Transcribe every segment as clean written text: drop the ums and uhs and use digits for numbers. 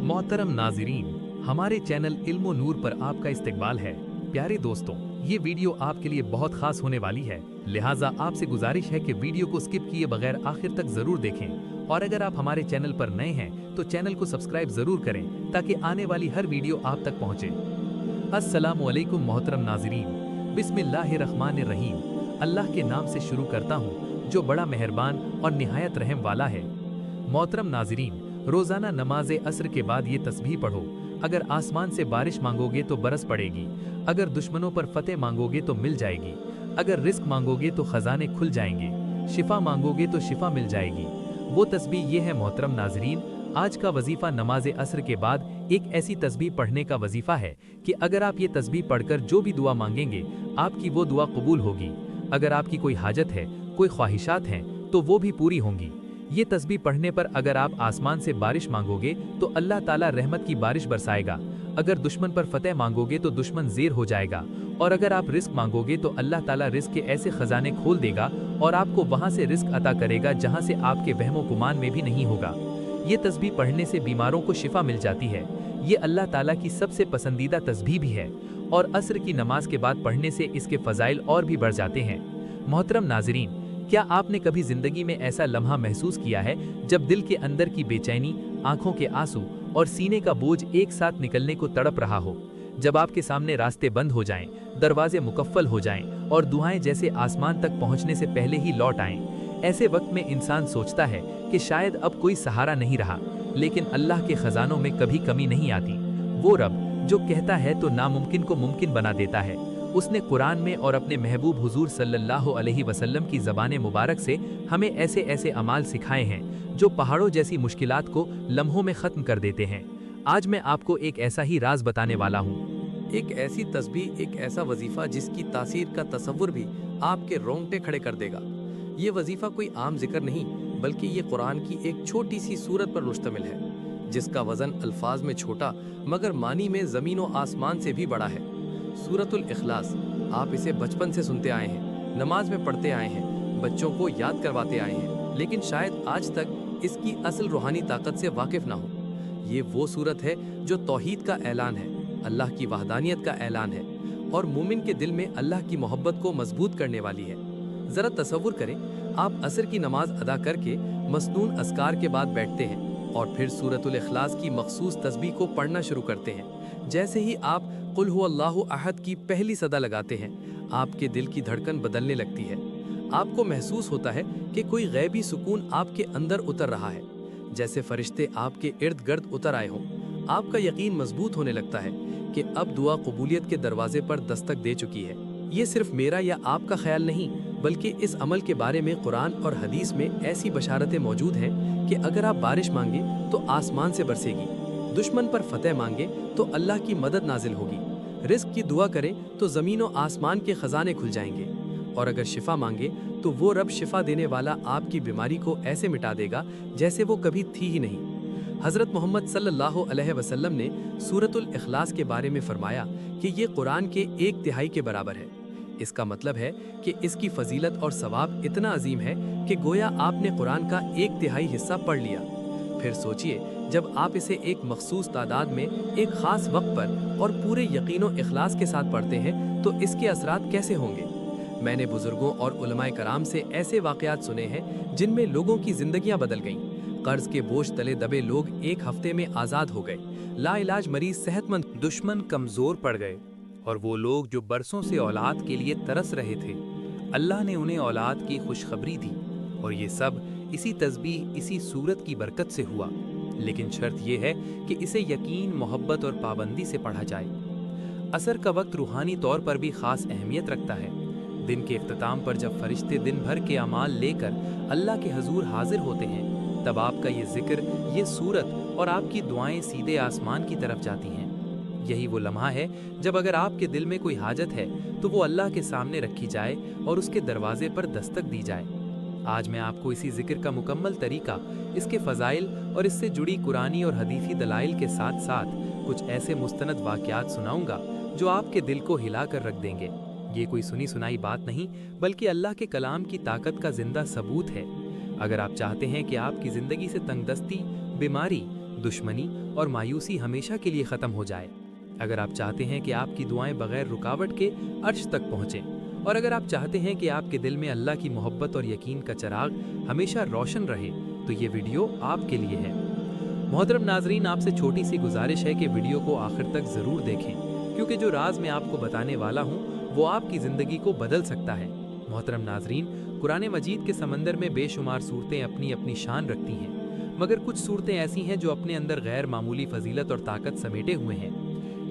मोहतरम नाज़रीन, हमारे चैनल इल्म और नूर पर आपका इस्तकबाल है। प्यारे दोस्तों, ये वीडियो आपके लिए बहुत खास होने वाली है, लिहाजा आपसे गुजारिश है कि वीडियो को स्किप किए बगैर आखिर तक जरूर देखें। और अगर आप हमारे चैनल पर नए हैं तो चैनल को सब्सक्राइब जरूर करें ताकि आने वाली हर वीडियो आप तक पहुंचे। अस्सलामु अलैकुम मोहतरम नाज़रीन, बिस्मिल्लाहिर्रहमानिर्रहीम। अल्लाह के नाम से शुरू करता हूँ जो बड़ा मेहरबान और निहायत रहम वाला है। मोहतरम नाज़रीन, रोज़ाना नमाज असर के बाद ये तस्बीह पढ़ो। अगर आसमान से बारिश मांगोगे तो बरस पड़ेगी, अगर दुश्मनों पर फतेह मांगोगे तो मिल जाएगी, अगर रिस्क मांगोगे तो खजाने खुल जाएंगे, शिफा मांगोगे तो शिफा मिल जाएगी। वो तस्बीह ये है मोहतरम नाज़रीन। आज का वजीफ़ा नमाज असर के बाद एक ऐसी तस्बीह पढ़ने का वजीफ़ा है कि अगर आप ये तस्बीह पढ़कर जो भी दुआ मांगेंगे आपकी वो दुआ कबूल होगी। अगर आपकी कोई हाजत है, कोई ख्वाहिशात हैं तो वो भी पूरी होंगी। ये तस्बीह पढ़ने पर अगर आप आसमान से बारिश मांगोगे तो अल्लाह ताला रहमत की बारिश बरसाएगा, अगर दुश्मन पर फतेह मांगोगे तो दुश्मन ज़ेर हो जाएगा, और अगर आप रिस्क मांगोगे तो अल्लाह ताला रिस्क के ऐसे खजाने खोल देगा और आपको वहाँ से रिस्क अता करेगा जहाँ से आपके वहमो गुमान में भी नहीं होगा। ये तस्बीह पढ़ने से बीमारों को शिफा मिल जाती है। ये अल्लाह ताला की सबसे पसंदीदा तस्बीह भी है और असर की नमाज के बाद पढ़ने से इसके फ़ज़ाइल और भी बढ़ जाते हैं। मोहतरम नाज़रीन, क्या आपने कभी जिंदगी में ऐसा लम्हा महसूस किया है जब दिल के अंदर की बेचैनी, आंखों के आंसू और सीने का बोझ एक साथ निकलने को तड़प रहा हो? जब आपके सामने रास्ते बंद हो जाएं, दरवाजे मुकफ्फल हो जाएं और दुआएं जैसे आसमान तक पहुंचने से पहले ही लौट आएं, ऐसे वक्त में इंसान सोचता है कि शायद अब कोई सहारा नहीं रहा। लेकिन अल्लाह के खजानों में कभी कमी नहीं आती। वो रब जो कहता है तो नामुमकिन को मुमकिन बना देता है। उसने कुरान में और अपने महबूब हुजूर सल्लल्लाहु अलैहि वसल्लम की ज़बान मुबारक से हमें ऐसे ऐसे अमाल सिखाए हैं जो पहाड़ों जैसी मुश्किलात को लम्हों में ख़त्म कर देते हैं। आज मैं आपको एक ऐसा ही राज बताने वाला हूँ। एक ऐसी तस्बीह, एक ऐसा वजीफ़ा जिसकी तासीर का तसव्वुर भी आपके रोंगटे खड़े कर देगा। ये वजीफ़ा कोई आम जिक्र नहीं बल्कि ये कुरान की एक छोटी सी सूरत पर मुश्तमिल है, जिसका वज़न अल्फाज में छोटा मगर मानी में ज़मीन व आसमान से भी बड़ा है। सूरतुल इखलास। आप इसे बचपन से सुनते आए हैं, नमाज में पढ़ते आए हैं, बच्चों को याद करवाते आए हैं, लेकिन शायद आज तक इसकी असल रूहानी ताकत से वाकिफ ना हो। ये वो सूरत है जो तौहीद का ऐलान है, अल्लाह की वहदानियत का ऐलान है और मोमिन के दिल में अल्लाह की मोहब्बत को मजबूत करने वाली है। ज़रा तसव्वुर करें, आप असर की नमाज अदा करके मसनून अस्कार के बाद बैठते हैं और फिर सूरतुल इखलास की मखसूस तस्बीह को पढ़ना शुरू करते हैं। जैसे ही आप कुल हुवल्लाहु अहद की पहली सदा लगाते हैं, आपके दिल की धड़कन बदलने लगती है। आपको महसूस होता है कि कोई गैबी सुकून आपके अंदर उतर रहा है, जैसे फरिश्ते आपके इर्द गिर्द उतर आए हों। आपका यकीन मजबूत होने लगता है कि अब दुआ कबूलियत के दरवाजे पर दस्तक दे चुकी है। ये सिर्फ मेरा या आपका ख्याल नहीं बल्कि इस अमल के बारे में कुरान और हदीस में ऐसी बशारतें मौजूद हैं कि अगर आप बारिश मांगे तो आसमान से बरसेगी, दुश्मन पर फतेह मांगे तो अल्लाह की मदद नाजिल होगी, रिस्क की दुआ करें तो ज़मीन और आसमान के खजाने खुल जाएंगे, और अगर शिफा मांगे तो वो रब शिफा देने वाला आपकी बीमारी को ऐसे मिटा देगा जैसे वो कभी थी ही नहीं। हज़रत मोहम्मद सल्लल्लाहु अलैहि वसल्लम ने सूरतुल इखलास के बारे में फरमाया कि ये कुरान के 1/3 के बराबर है। इसका मतलब है कि इसकी फजीलत और सवाब इतना अजीम है कि गोया आपने कुरान का 1/3 हिस्सा पढ़ लिया। फिर सोचिए, जब आप इसे एक मखसूस तादाद में एक ख़ास वक्त पर और पूरे यकीन व इखलास के साथ पढ़ते हैं तो इसके असरात कैसे होंगे। मैंने बुजुर्गों और उलमाए कराम से ऐसे वाक़यात सुने हैं जिनमें लोगों की ज़िंदगियाँ बदल गईं। कर्ज के बोझ तले दबे लोग एक हफ्ते में आज़ाद हो गए, लाइलाज मरीज सेहतमंद, दुश्मन कमज़ोर पड़ गए, और वो लोग जो बरसों से औलाद के लिए तरस रहे थे, अल्लाह ने उन्हें औलाद की खुशखबरी दी। और ये सब इसी तस्बीह, इसी सूरत की बरकत से हुआ। लेकिन शर्त यह है कि इसे यकीन, मोहब्बत और पाबंदी से पढ़ा जाए। असर का वक्त रूहानी तौर पर भी ख़ास अहमियत रखता है। दिन के इख्तिताम पर जब फरिश्ते दिन भर के अमाल लेकर अल्लाह के हजूर हाजिर होते हैं, तब आपका ये जिक्र, ये सूरत और आपकी दुआएं सीधे आसमान की तरफ जाती हैं। यही वो लम्हा है जब अगर आपके दिल में कोई हाजत है तो वो अल्लाह के सामने रखी जाए और उसके दरवाजे पर दस्तक दी जाए। आज मैं आपको इसी जिक्र का मुकम्मल तरीका, इसके फ़ज़ाइल और इससे जुड़ी कुरानी और हदीसी दलाइल के साथ साथ कुछ ऐसे मुस्तनद वाक़यात सुनाऊंगा जो आपके दिल को हिला कर रख देंगे। ये कोई सुनी सुनाई बात नहीं बल्कि अल्लाह के कलाम की ताकत का जिंदा सबूत है। अगर आप चाहते हैं कि आपकी ज़िंदगी से तंगदस्ती, बीमारी, दुश्मनी और मायूसी हमेशा के लिए ख़त्म हो जाए। अगर आप चाहते हैं कि आपकी दुआएं बगैर रुकावट के अर्श तक पहुँचें, और अगर आप चाहते हैं कि आपके दिल में अल्लाह की मोहब्बत और यकीन का चिराग हमेशा रोशन रहे, तो ये वीडियो आपके लिए है। मोहतरम नाजरीन, आपसे छोटी सी गुजारिश है कि वीडियो को आखिर तक ज़रूर देखें, क्योंकि जो राज मैं आपको बताने वाला हूँ वो आपकी ज़िंदगी को बदल सकता है। मोहतरम नाजरीन, कुरान मजीद के समंदर में बेशुमार सूरतें अपनी अपनी शान रखती हैं, मगर कुछ सूरतें ऐसी हैं जो अपने अंदर गैर मामूली फजीलत और ताकत समेटे हुए हैं।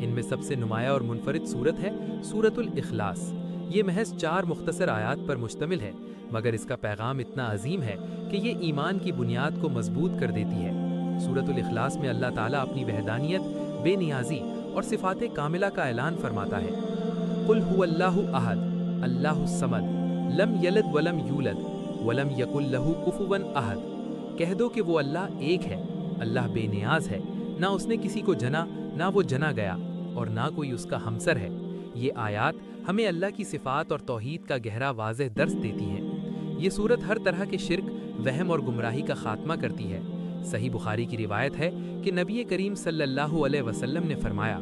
इनमें सबसे नुमाया और मुनफरिद सूरत है सूरतुल इखलास। ये महज 4 मुख्तसर आयात पर मुश्तमिल है, मगर इसका पैगाम इतना अजीम है कि ये ईमान की बुनियाद को मजबूत कर देती है। सूरतुल इखलास में अल्लाह ताला अपनी वहदानियत, बेनियाजी और सिफ़ात कामिला का ऐलान फरमाता है। कुल हुवल्लाहु अहद, अल्लाहु समद, लम यलद वलम यूलद वलम यकुल लहू कुफुवन अहद। कह दो कि वो अल्लाह एक है, अल्लाह बेनियाज है, ना उसने किसी को जना, ना वो जना गया, और ना कोई उसका हमसर है। ये आयात हमें अल्लाह की सिफ़ात और तौहीद का गहरा वाज़ेह दर्स देती हैं। ये सूरत हर तरह के शिर्क, वहम और गुमराही का खात्मा करती है। सही बुखारी की रिवायत है कि नबी करीम सल्लल्लाहु अलैहि वसल्लम ने फरमाया,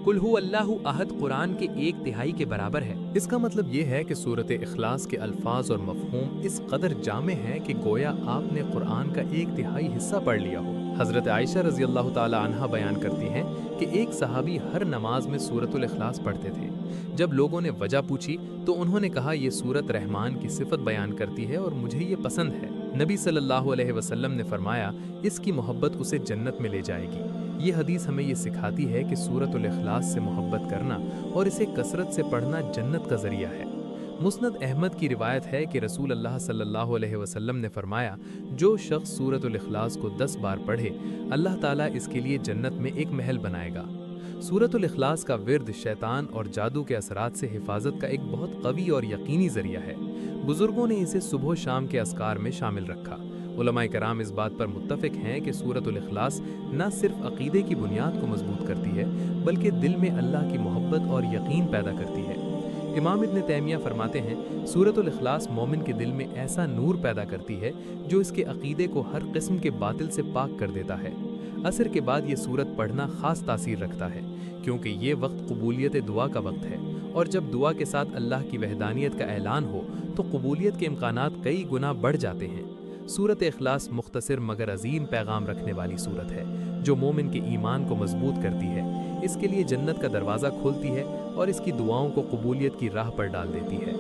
कुल हु अल्लाहु अहद कुरान के 1/3 के बराबर है। इसका मतलब ये है कि सूरत इखलास के अल्फाज और मफ़हूम इस कदर जामे हैं कि गोया आपने कुरान का 1/3 हिस्सा पढ़ लिया हो। हज़रत आयशा रज़ी अल्लाह ताला अन्हा बयान करती हैं कि एक सहाबी हर नमाज में सूरतुल इखलास पढ़ते थे। जब लोगों ने वजह पूछी तो उन्होंने कहा, ये सूरत रहमान की सिफत बयान करती है और मुझे ये पसंद है। नबी सल्लल्लाहु अलैहि वसल्लम ने फरमाया, इसकी मोहब्बत उसे जन्नत में ले जाएगी। ये हदीस हमें ये सिखाती है कि सूरतुल इखलास से मोहब्बत करना और इसे कसरत से पढ़ना जन्नत का ज़रिया है। मुस्नद अहमद की रिवायत है कि रसूल अल्लाह सल्लल्लाहु अलैहि वसल्लम ने फरमाया, जो शख्स सूरतुल इखलास को 10 बार पढ़े, अल्लाह ताला इसके लिए जन्नत में एक महल बनाएगा। सूरतुल इखलास का विर्द शैतान और जादू के असरात से हिफाजत का एक बहुत कवी और यकीनी ज़रिया है। बुजुर्गों ने इसे सुबह शाम के अस्कार में शामिल रखा। उलमाए कराम इस बात पर मुत्तफ़िक हैं कि सूरतुल इखलास न सिर्फ अक़ीदे की बुनियाद को मजबूत करती है, बल्कि दिल में अल्लाह की मोहब्बत और यकीन पैदा करती है। इमाम इब्न तैमिया फरमाते हैं, सूरतुल इखलास मोमिन के दिल में ऐसा नूर पैदा करती है जो इसके अक़ीदे को हर किस्म के बातिल से पाक कर देता है। असर के बाद ये सूरत पढ़ना ख़ास तासीर रखता है, क्योंकि ये वक्त कबूलियत दुआ का वक्त है, और जब दुआ के साथ अल्लाह की वहदानियत का ऐलान हो तो कबूलियत के इम्कानात कई गुना बढ़ जाते हैं। सूरत इखलास मुख्तसर मगर अजीम पैगाम रखने वाली सूरत है, जो मोमिन के ईमान को मजबूत करती है, इसके लिए जन्नत का दरवाज़ा खोलती है और इसकी दुआओं को कबूलियत की राह पर डाल देती है।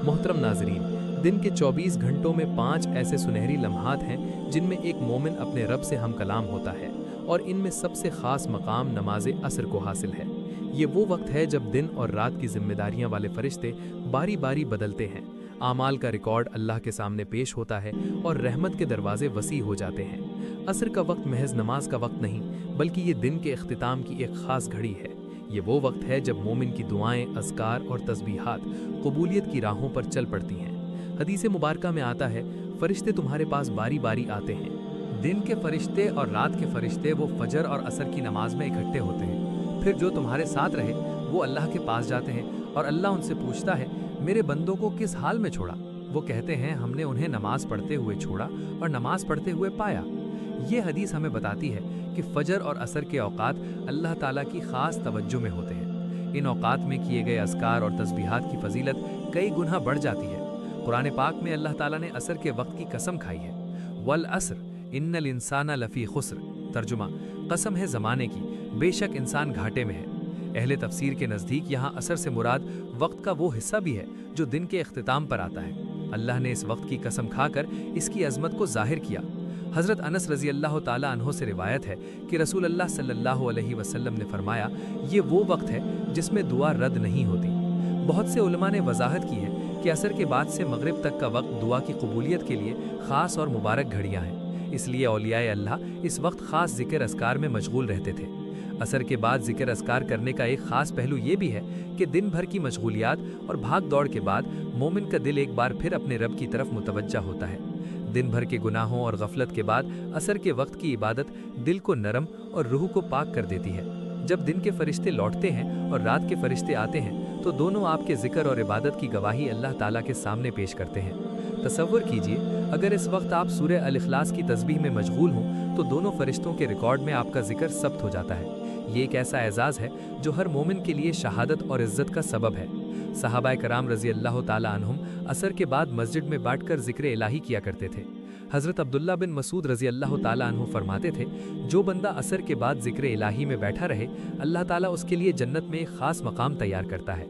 मोहतरम नाजरीन, दिन के 24 घंटों में 5 ऐसे सुनहरी लम्हात हैं जिनमें एक मोमिन अपने रब से हम कलाम होता है, और इनमें सबसे ख़ास मकाम नमाज असर को हासिल है। ये वो वक्त है जब दिन और रात की जिम्मेदारियां वाले फरिश्ते बारी बारी बदलते हैं, आमाल का रिकॉर्ड अल्लाह के सामने पेश होता है और रहमत के दरवाजे वसी हो जाते हैं। असर का वक्त महज नमाज का वक्त नहीं, बल्कि ये दिन के इख्तिताम की एक ख़ास घड़ी है। ये वो वक्त है जब मोमिन की दुआएं, अज़कार और तस्बीहात कबूलियत की राहों पर चल पड़ती हैं। हदीस मुबारका में आता है, फरिश्ते तुम्हारे पास बारी बारी आते हैं। दिन के फरिश्ते और रात के फरिश्ते वो फजर और असर की नमाज में इकट्ठे होते हैं। फिर जो तुम्हारे साथ रहे वो अल्लाह के पास जाते हैं और अल्लाह उनसे पूछता है, मेरे बंदों को किस हाल में छोड़ा? वो कहते हैं, हमने उन्हें नमाज पढ़ते हुए छोड़ा और नमाज पढ़ते हुए पाया। ये हदीस हमें बताती है कि फजर और असर के औकात अल्लाह ताला की ख़ास तवज्जो में होते हैं। इन औकात में किए गए अज़कार और तस्बीहात की फजीलत कई गुना बढ़ जाती है। कुरान पाक में अल्लाह ताला ने असर के वक्त की कसम खाई है, वल असर इन्नल इंसाना लफ़ी खुस्र। तर्जुमा, कसम है ज़माने की, बेशक इंसान घाटे में है। अहले तफसीर के नज़दीक यहाँ असर से मुराद वक्त का वो हिस्सा भी है जो दिन के इख्तिताम पर आता है। अल्लाह ने इस वक्त की कसम खाकर इसकी अज़मत को ज़ाहिर किया। हज़रत अनस रज़ी अल्लाह ताला अन्हो से रिवायत है कि रसूल अल्लाह सल्लल्लाहु अलैहि वसल्लम ने फरमाया, ये वो वक्त है जिसमें दुआ रद्द नहीं होती। बहुत से उलमा ने वजाहत की है कि असर के बाद से मगरिब तक का वक्त दुआ की कबूलियत के लिए ख़ास और मुबारक घड़ियाँ हैं। इसलिए औलियाए अल्लाह इस वक्त ख़ास ज़िक्र अस्कार में मशगूल रहते थे। असर के बाद ज़िक्र अस्कार करने का एक ख़ास पहलू ये भी है कि दिन भर की मशगूलियात और भाग दौड़ के बाद मोमिन का दिल एक बार फिर अपने रब की तरफ मुतवज्जा होता है। दिन भर के गुनाहों और गफलत के बाद असर के वक्त की इबादत दिल को नरम और रूह को पाक कर देती है। जब दिन के फरिश्ते लौटते हैं और रात के फरिश्ते आते हैं तो दोनों आपके जिक्र और इबादत की गवाही अल्लाह ताला के सामने पेश करते हैं। तसव्वुर कीजिए, अगर इस वक्त आप सूरह अल इखलास की तस्बीह में मशगूल हों तो दोनों फरिश्तों के रिकॉर्ड में आपका जिक्र सब्त हो जाता है। ये एक ऐसा एजाज़ है जो हर मोमिन के लिए शहादत और इज्जत का सबब है। सहाबाए कराम रज़ी अल्लाह ताला अन्हुम असर के बाद मस्जिद में बैठकर जिक्र इलाही किया करते थे। हज़रत अब्दुल्ला बिन मसूद रज़ी अल्लाह ताला अन्हु फरमाते थे, जो बंदा असर के बाद जिक्र इलाही में बैठा रहे, अल्लाह ताला उसके लिए जन्नत में एक ख़ास मकाम तैयार करता है।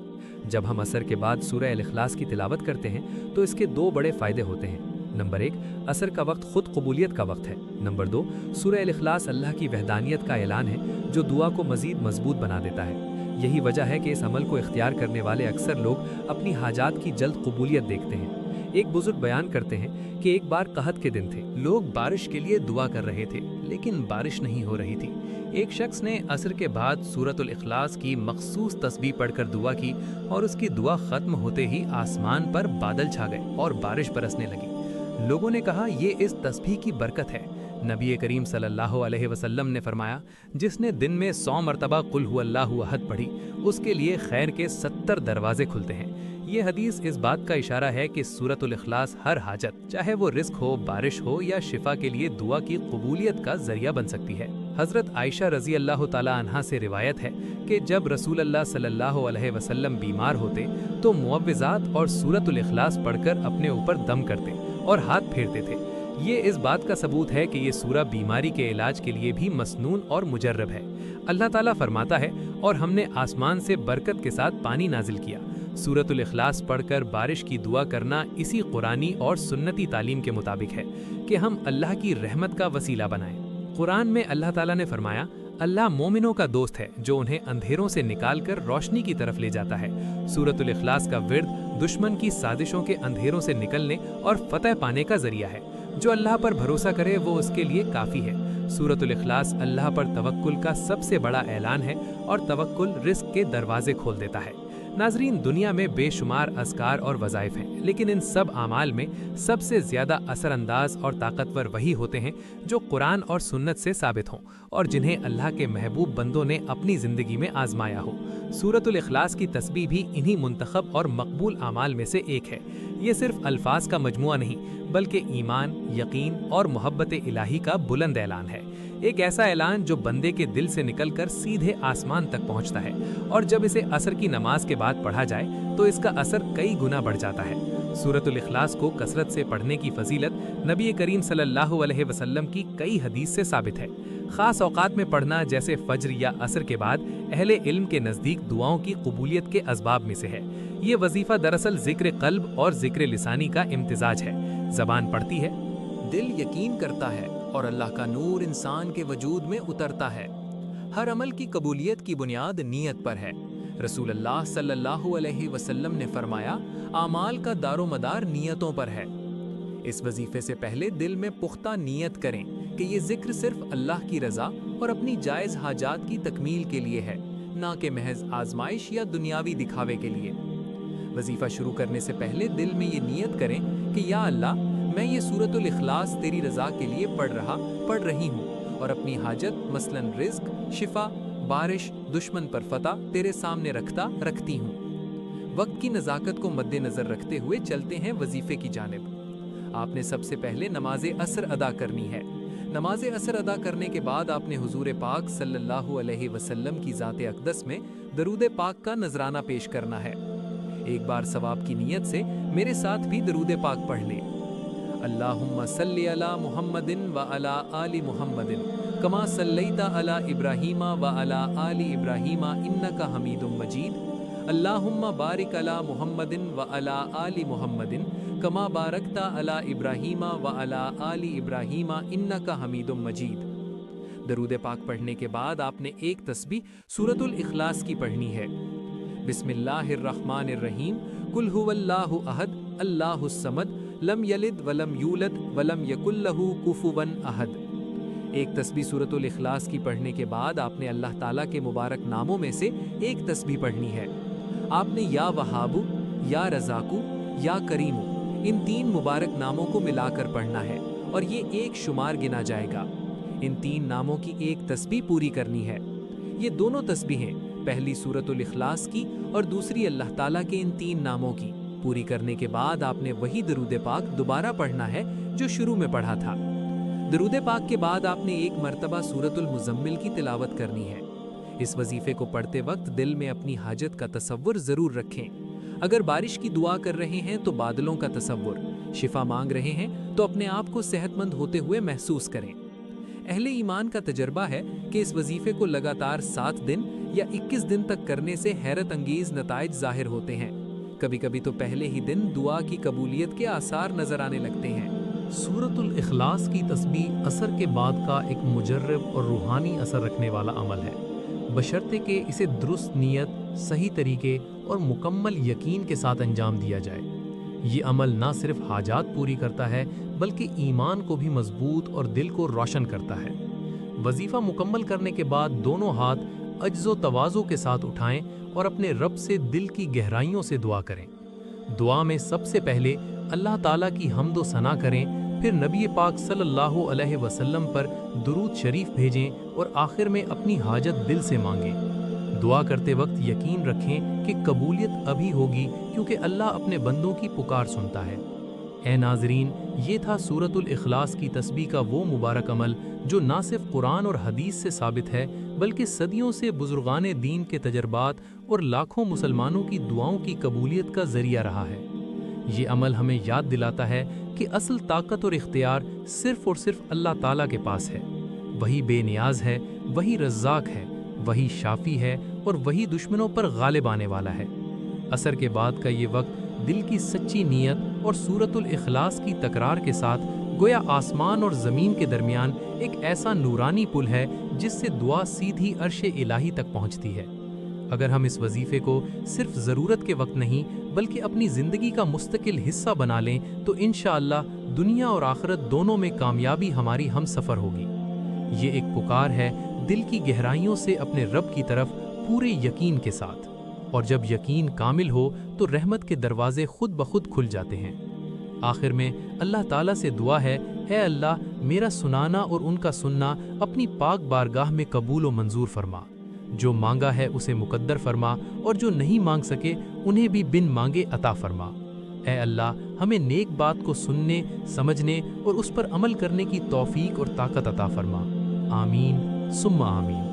जब हम असर के बाद सूरह अल इखलास की तिलावत करते हैं तो इसके दो बड़े फ़ायदे होते हैं। नंबर 1, असर का वक्त खुद कबूलियत का वक्त है। नंबर 2, सूरह अल इखलास अल्लाह की वहदानियत का ऐलान है जो दुआ को मज़ीद मजबूत बना देता है। यही वजह है कि इस अमल को इख्तियार करने वाले अक्सर लोग अपनी हाजात की जल्द कबूलियत देखते हैं। एक बुजुर्ग बयान करते हैं कि एक बार कहत के दिन थे, लोग बारिश के लिए दुआ कर रहे थे लेकिन बारिश नहीं हो रही थी। एक शख्स ने असर के बाद सूरतुल इखलास की मखसूस तस्बीह पढ़कर दुआ की और उसकी दुआ खत्म होते ही आसमान पर बादल छा गए और बारिश बरसने लगी। लोगों ने कहा, ये इस तस्बीह की बरकत है। नबी करीम सल्लल्लाहु अलैहि वसल्लम ने फरमाया, जिसने दिन में 100 मरतबा कुल हुवल्लाहु अहद पढ़ी, उसके लिए खैर के 70 दरवाजे खुलते हैं। ये हदीस इस बात का इशारा है कि सूरतुल इखलास हर हाजत, चाहे वो रिस्क हो, बारिश हो या शिफा के लिए दुआ की कबूलियत का जरिया बन सकती है। हज़रत आयशा रज़ी अल्लाह ताला अन्हा से रिवायत है कि जब रसूल अल्लाह सल्लल्लाहु अलैहि वसल्लम बीमार होते तो मुअव्विज़ात और सूरतुल इखलास पढ़कर अपने ऊपर दम करते और हाथ फेरते थे। ये इस बात का सबूत है कि ये सूरा बीमारी के इलाज के लिए भी मसनून और मुजर्रब है। अल्लाह ताला फरमाता है, और हमने आसमान से बरकत के साथ पानी नाजिल किया। सूरतुल इखलास पढ़कर बारिश की दुआ करना इसी कुरानी और सुन्नती तालीम के मुताबिक है कि हम अल्लाह की रहमत का वसीला बनाएं। कुरान में अल्लाह ताला ने फरमाया, अल्लाह मोमिनों का दोस्त है जो उन्हें अंधेरों से निकालकर रोशनी की तरफ ले जाता है। सूरतुल इखलास का विर्द दुश्मन की साजिशों के अंधेरों से निकलने और फतह पाने का जरिया है। जो अल्लाह पर भरोसा करे वो उसके लिए काफ़ी है। सूरतुल इखलास अल्लाह पर तवक्कुल का सबसे बड़ा ऐलान है और तवक्कुल रिस्क के दरवाजे खोल देता है। नाजरीन, दुनिया में बेशुमार अज़कार और वज़ाइफ हैं, लेकिन इन सब आमाल में सबसे ज़्यादा असरअंदाज और ताकतवर वही होते हैं जो कुरान और सुन्नत से साबित हों और जिन्हें अल्लाह के महबूब बंदों ने अपनी ज़िंदगी में आजमाया हो। सूरतुल इखलास की तस्बीह भी इन्हीं मुंतखब और मकबूल आमाल में से एक है। ये सिर्फ अल्फाज का मजमुआ नहीं, बल्कि ईमान, यकीन और मोहब्बत इलाही का बुलंद ऐलान है। एक ऐसा ऐलान जो बंदे के दिल से निकलकर सीधे आसमान तक पहुंचता है और जब इसे असर की नमाज के बाद पढ़ा जाए तो इसका असर कई गुना बढ़ जाता है। सूरतुल इखलास को कसरत से पढ़ने की फजीलत नबी करीम सल्लल्लाहु अलैहि वसल्लम की कई हदीस से साबित है। खास औकात में पढ़ना जैसे फज्र या असर के बाद अहले इल्म के नज़दीक दुआओं की कबूलियत के असबाब में से है। ये वजीफा दरअसल जिक्र कल्ब और जिक्र लिसानी का इम्तिजाज है। ज़बान पढ़ती है, दिल यकीन करता है और अल्लाह का नूर इंसान के वजूद में उतरता है। हर अमल की कबूलियत की बुनियाद नीयत पर है। रसूल अल्लाह सल्लल्लाहु अलैहि वसल्लम ने फरमाया, आमाल का दारोमदार नीयतों पर है। इस वजीफे से पहले दिल में पुख्ता नीयत करें कि ये जिक्र सिर्फ अल्लाह की रज़ा और अपनी जायज़ हाजात की तकमील के लिए है, ना कि महज आजमाइश या दुनियावी दिखावे के लिए। वजीफा शुरू करने से पहले दिल में ये नीयत करें कि या अल्लाह, मैं ये सूरतुल इखलास तेरी रज़ा के लिए पढ़ रही हूँ और अपनी हाजत मसलन रिज्क, शिफा, बारिश, दुश्मन पर फतह तेरे सामने रखती हूँ। वक्त की नज़ाकत को मद्देनज़र रखते हुए चलते हैं वजीफे की जानिब। आपने सबसे पहले नमाज असर अदा करनी है। नमाज असर अदा करने के बाद आपने हुजूर पाक सल्लल्लाहु अलैहि वसल्लम की ज़ात अक़दस में दरूद पाक का नजराना पेश करना है। एक बार सवाब की नीयत से मेरे साथ भी दरूद पाक पढ़ लें। अल्लाहुम्मा सल्ली अला मुहम्मदिन व अला आलि मुहम्मदिन कमा सल्लैता अला इब्राहीमा व अला आलि इब्राहीमा इन्नका हमीदुम मजीद। अल्लाहुम्मा बारिक अला मुहम्मदिन व अला आलि मुहम्मदिन कमा बारकता अला इब्राहीमा व अला आलि इब्राहीमा इन्नका हमीदुम मजीद। दरूद पाक पढ़ने के बाद आपने एक तस्बीह सूरतुल इखलास की पढ़नी है। बिस्मिल्लाहिर्रहमानिर्रहीम, कुल हुवल्लाहु अहद, अल्लाहुस समद, लम यलिद वलम यूलद वलम यकुल लहू कुफुवन अहद। एक तस्बीह सूरतुल इखलास की पढ़ने के बाद आपने अल्लाह ताला के मुबारक नामों में से एक तस्बीह पढ़नी है। आपने या वहाबु, या रज़ाकु, या करीमु, इन 3 मुबारक नामों को मिलाकर पढ़ना है और ये एक शुमार गिना जाएगा। इन 3 नामों की एक तस्बीह पूरी करनी है। ये दोनों तस्बीहें, पहली सूरतुल इखलास की और दूसरी अल्लाह ताला के इन 3 नामों की, पूरी करने के बाद आपने वही दरूद पाक दोबारा पढ़ना है जो शुरू में पढ़ा था। दरूद पाक के बाद आपने एक मर्तबा सूरतुल मुज़म्मिल की तिलावत करनी है। इस वजीफे को पढ़ते वक्त दिल में अपनी हाजत का तसव्वुर जरूर रखें। अगर बारिश की दुआ कर रहे हैं तो बादलों का तसव्वुर, शिफा मांग रहे हैं तो अपने आप को सेहतमंद होते हुए महसूस करें। अहले ईमान का तजर्बा है कि इस वजीफे को लगातार 7 दिन या 21 दिन तक करने से हैरत अंगेज नताइज जाहिर होते हैं। कभी कभी तो पहले ही दिन दुआ की कबूलियत के आसार नजर आने लगते हैं। सूरतुल इखलास की तस्बीह असर के बाद का एक मुजर्रब और रूहानी असर रखने वाला अमल है, बशर्ते कि इसे दुरुस्त नीयत, सही तरीके और मुकम्मल यकीन के साथ अंजाम दिया जाए। ये अमल ना सिर्फ हाजात पूरी करता है बल्कि ईमान को भी मजबूत और दिल को रोशन करता है। वजीफ़ा मुकम्मल करने के बाद दोनों हाथ अज्ज़ो तवाज़ो के साथ उठाएं और अपने रब से दिल की गहराइयों से दुआ करें। दुआ में सबसे पहले अल्लाह ताला की हम्द व सना करें, फिर नबी पाक सल्लल्लाहु अलैहि वसल्लम पर दुरूद शरीफ भेजें और आखिर में अपनी हाजत दिल से मांगें। दुआ करते वक्त यकीन रखें कि कबूलियत अभी होगी, क्योंकि अल्लाह अपने बंदों की पुकार सुनता है। ए नाज़रीन, ये था सूरतुल इखलास की तस्बीह का वो मुबारक अमल जो ना सिर्फ कुरान और हदीस से साबित है बल्कि सदियों से बुजुर्गान दीन के तजर्बात और लाखों मुसलमानों की दुआओं की कबूलियत का जरिया रहा है। ये अमल हमें याद दिलाता है कि असल ताकत और इख्तियार सिर्फ और सिर्फ अल्लाह ताला के पास है। वही बेनियाज है, वही रज़्ज़ाक है, वही शाफी है और वही दुश्मनों पर गालिब आने वाला है। असर के बाद का ये वक्त दिल की सच्ची नीयत और सूरतुल इखलास की तकरार के साथ गोया आसमान और ज़मीन के दरमियान एक ऐसा नूरानी पुल है जिससे दुआ सीधी अर्श इलाही तक पहुँचती है। अगर हम इस वजीफ़े को सिर्फ ज़रूरत के वक्त नहीं बल्कि अपनी ज़िंदगी का मुस्तकिल हिस्सा बना लें तो इंशाअल्लाह दुनिया और आखिरत दोनों में कामयाबी हमारी हम सफ़र होगी। ये एक पुकार है दिल की गहराइयों से अपने रब की तरफ पूरे यकीन के साथ, और जब यकीन कामिल हो तो रहमत के दरवाजे खुद ब खुद खुल जाते हैं। आखिर में अल्लाह ताला से दुआ है, ए अल्लाह, मेरा सुनाना और उनका सुनना अपनी पाक बारगाह में कबूल व मंजूर फरमा। जो मांगा है उसे मुकद्दर फरमा और जो नहीं मांग सके उन्हें भी बिन मांगे अता फरमा। ए अल्लाह, हमें नेक बात को सुनने, समझने और उस पर अमल करने की तौफीक और ताकत अता फरमा। आमीन सुम्मा आमीन।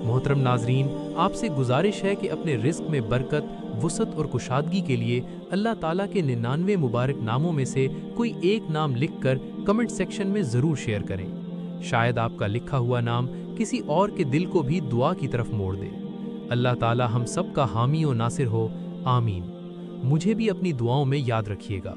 मोहतरम नाजरीन, आपसे गुजारिश है कि अपने रिस्क में बरकत, वुसअत और कुशादगी के लिए अल्लाह ताला के 99 मुबारक नामों में से कोई एक नाम लिखकर कमेंट सेक्शन में ज़रूर शेयर करें। शायद आपका लिखा हुआ नाम किसी और के दिल को भी दुआ की तरफ मोड़ दे। अल्लाह ताला हम सब का हामी और नासिर हो। आमीन। मुझे भी अपनी दुआओं में याद रखिएगा।